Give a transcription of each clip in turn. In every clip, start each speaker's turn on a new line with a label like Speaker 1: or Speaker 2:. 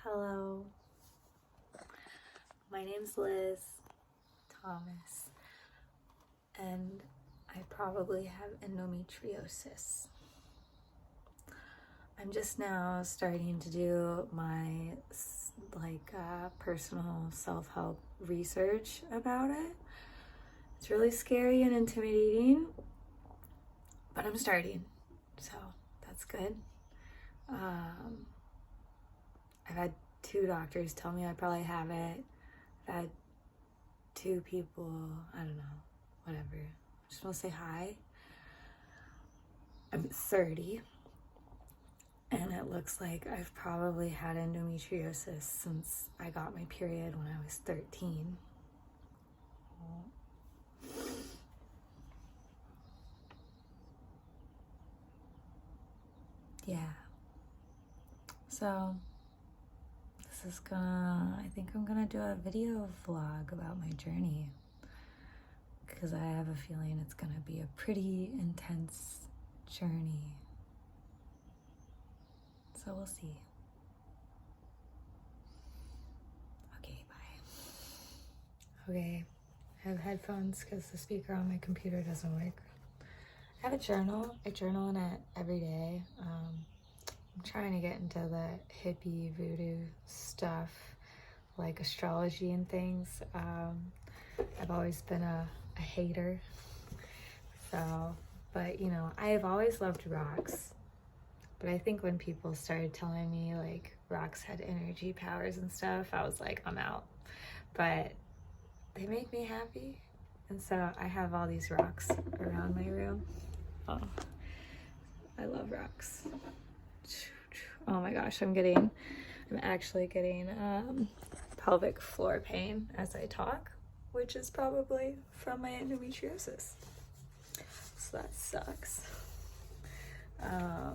Speaker 1: Hello, my name's Liz Thomas, and I probably have endometriosis. I'm just now starting to do my personal self-help research about it. It's really scary and intimidating, but I'm starting, so that's good. I've had 2 doctors tell me I probably have it. I've had 2 people, I don't know, whatever. I just want to say hi. I'm 30, and it looks like I've probably had endometriosis since I got my period when I was 13. Yeah. So I think I'm gonna do a video vlog about my journey, because I have a feeling it's gonna be a pretty intense journey. So we'll see. Okay, bye. Okay, I have headphones because the speaker on my computer doesn't work. I have a journal. I journal in it every day. I'm trying to get into the hippie voodoo stuff, like astrology and things. I've always been a hater. But I've always loved rocks. But I think when people started telling me like rocks had energy powers and stuff, I was like, I'm out. But they make me happy. And so I have all these rocks around my room. Oh, I love rocks. Oh my gosh, I'm actually getting pelvic floor pain as I talk, which is probably from my endometriosis. So that sucks. Oh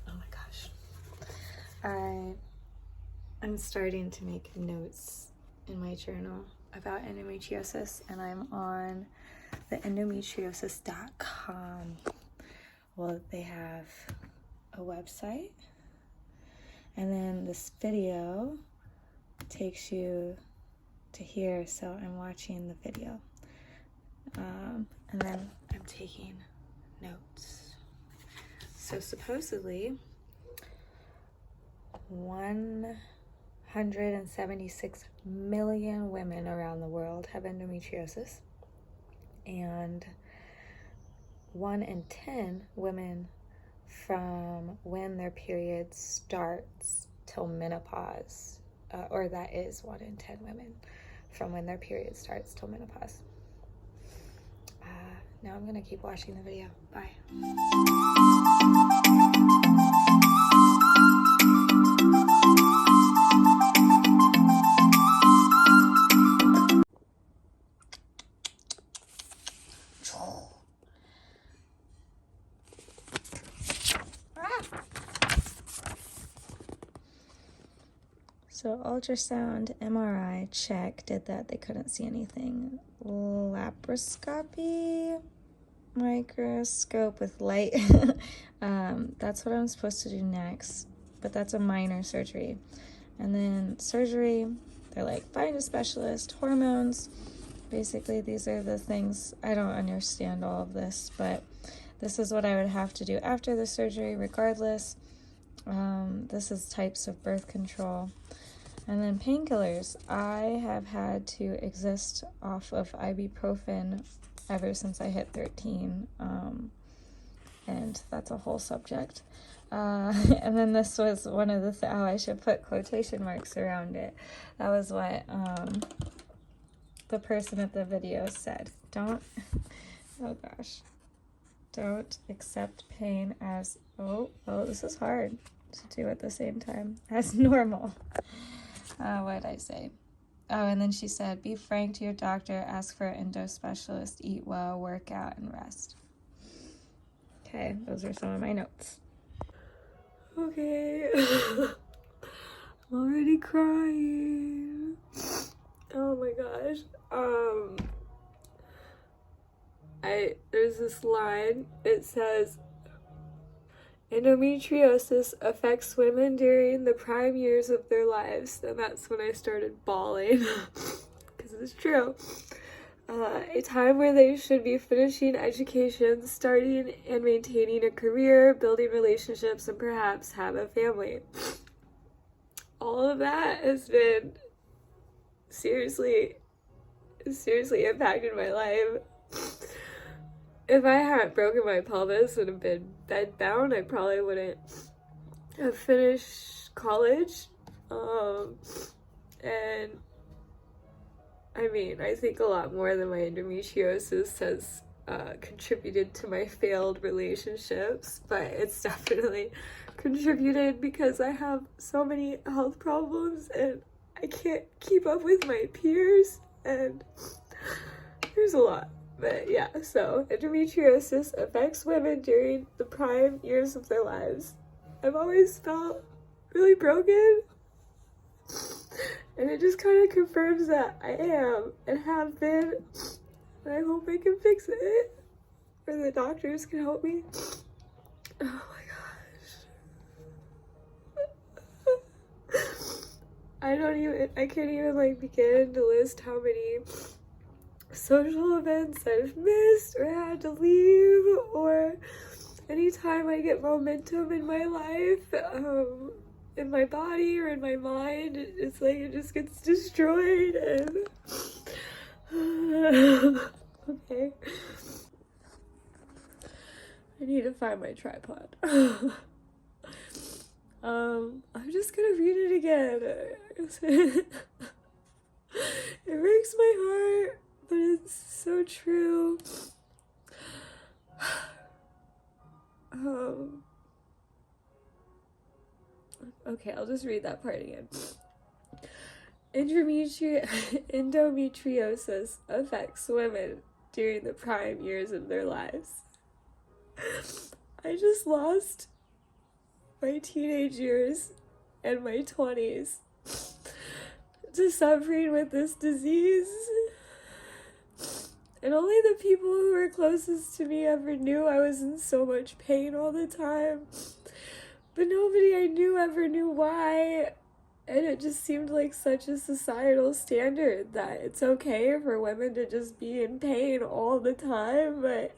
Speaker 1: my gosh. I'm starting to make notes in my journal about endometriosis, and I'm on the endometriosis.com. Well, they have a website, and then this video takes you to here, so I'm watching the video, and then I'm taking notes. So supposedly 176 million women around the world have endometriosis, and 1 in 10 women from when their period starts till menopause, or that is 1 in 10 women from when their period starts till menopause. Now I'm gonna keep watching the video. Bye. So ultrasound, MRI, check, did that, they couldn't see anything. Laparoscopy, microscope with light. That's what I'm supposed to do next, but that's a minor surgery. And then surgery, they're like, find a specialist, hormones. Basically, these are the things, I don't understand all of this, but this is what I would have to do after the surgery regardless. This is types of birth control. And then painkillers. I have had to exist off of ibuprofen ever since I hit 13, and that's a whole subject. And then this was one of the oh, I should put quotation marks around it. That was what the person at the video said. Oh gosh, don't accept pain as this is hard to do at the same time, as normal. What did I say? Oh, and then she said, be frank to your doctor, ask for an endo specialist, eat well, work out, and rest. Okay, those are some of my notes. Okay. I'm already crying. Oh my gosh. There's this line, it says,
Speaker 2: Endometriosis affects women during the prime years of their lives, and that's when I started bawling, because it's true. A time where they should be finishing education, starting and maintaining a career, building relationships, and perhaps have a family. All of that has been seriously impacted my life. If I hadn't broken my pelvis and have been bedbound, I probably wouldn't have finished college. And I mean, I think a lot more than my endometriosis has contributed to my failed relationships, but it's definitely contributed because I have so many health problems and I can't keep up with my peers, and there's a lot. But yeah, so endometriosis affects women during the prime years of their lives. I've always felt really broken, and it just kind of confirms that I am and have been, and I hope I can fix it, or the doctors can help me. Oh my gosh. I can't even like begin to list how many social events I've missed or had to leave, or anytime I get momentum in my life, in my body or in my mind, it's like it just gets destroyed. And okay, I need to find my tripod. I'm just gonna read it again. It breaks my heart, but it's so true. Okay, I'll just read that part again. Endometriosis affects women during the prime years of their lives. I just lost my teenage years and my 20s to suffering with this disease. And only the people who were closest to me ever knew I was in so much pain all the time. But nobody I knew ever knew why. And it just seemed like such a societal standard that it's okay for women to just be in pain all the time. But,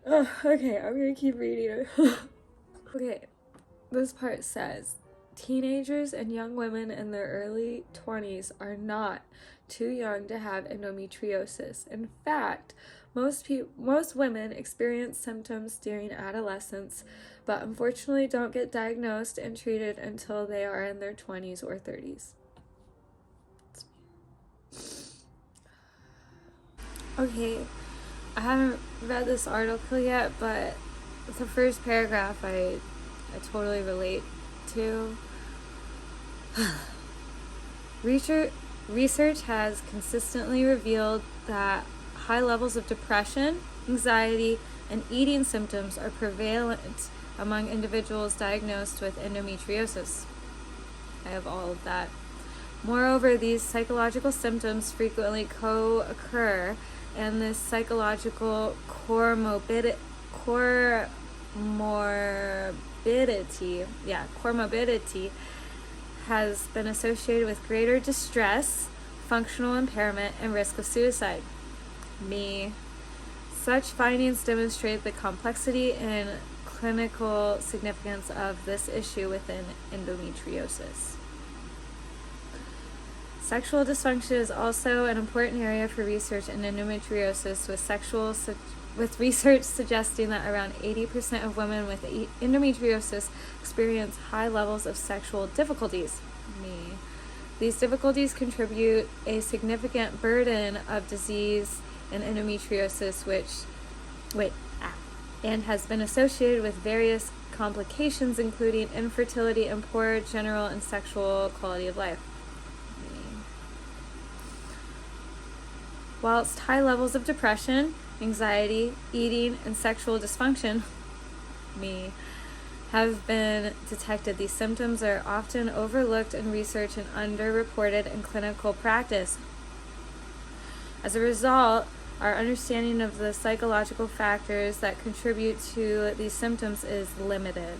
Speaker 2: okay, I'm gonna keep reading it. Okay, this part says, teenagers and young women in their early 20s are not too young to have endometriosis. In fact, most women experience symptoms during adolescence, but unfortunately don't get diagnosed and treated until they are in their 20s or 30s. Okay, I haven't read this article yet, but the first paragraph I totally relate to. Research has consistently revealed that high levels of depression, anxiety, and eating symptoms are prevalent among individuals diagnosed with endometriosis. I have all of that. Moreover, these psychological symptoms frequently co-occur, and this psychological comorbidity has been associated with greater distress, functional impairment, and risk of suicide. Such findings demonstrate the complexity and clinical significance of this issue within endometriosis. Sexual dysfunction is also an important area for research in endometriosis, with research suggesting that around 80% of women with endometriosis experience high levels of sexual difficulties. These difficulties contribute a significant burden of disease in endometriosis, and has been associated with various complications, including infertility and poor general and sexual quality of life. Whilst high levels of depression, anxiety, eating, and sexual dysfunction have been detected, these symptoms are often overlooked in research and underreported in clinical practice. As a result, our understanding of the psychological factors that contribute to these symptoms is limited.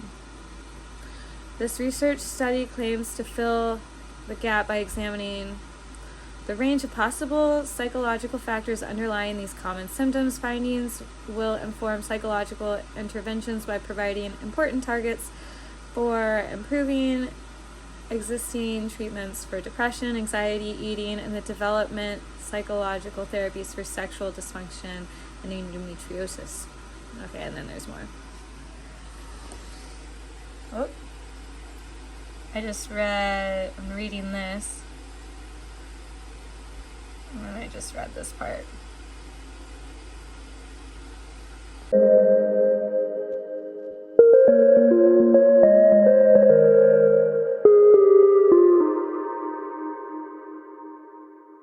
Speaker 2: This research study claims to fill the gap by examining the range of possible psychological factors underlying these common symptoms. Findings will inform psychological interventions by providing important targets for improving existing treatments for depression, anxiety, eating, and the development psychological therapies for sexual dysfunction and endometriosis. Okay, and then there's more. Oh, I'm reading this. And then I just read this part.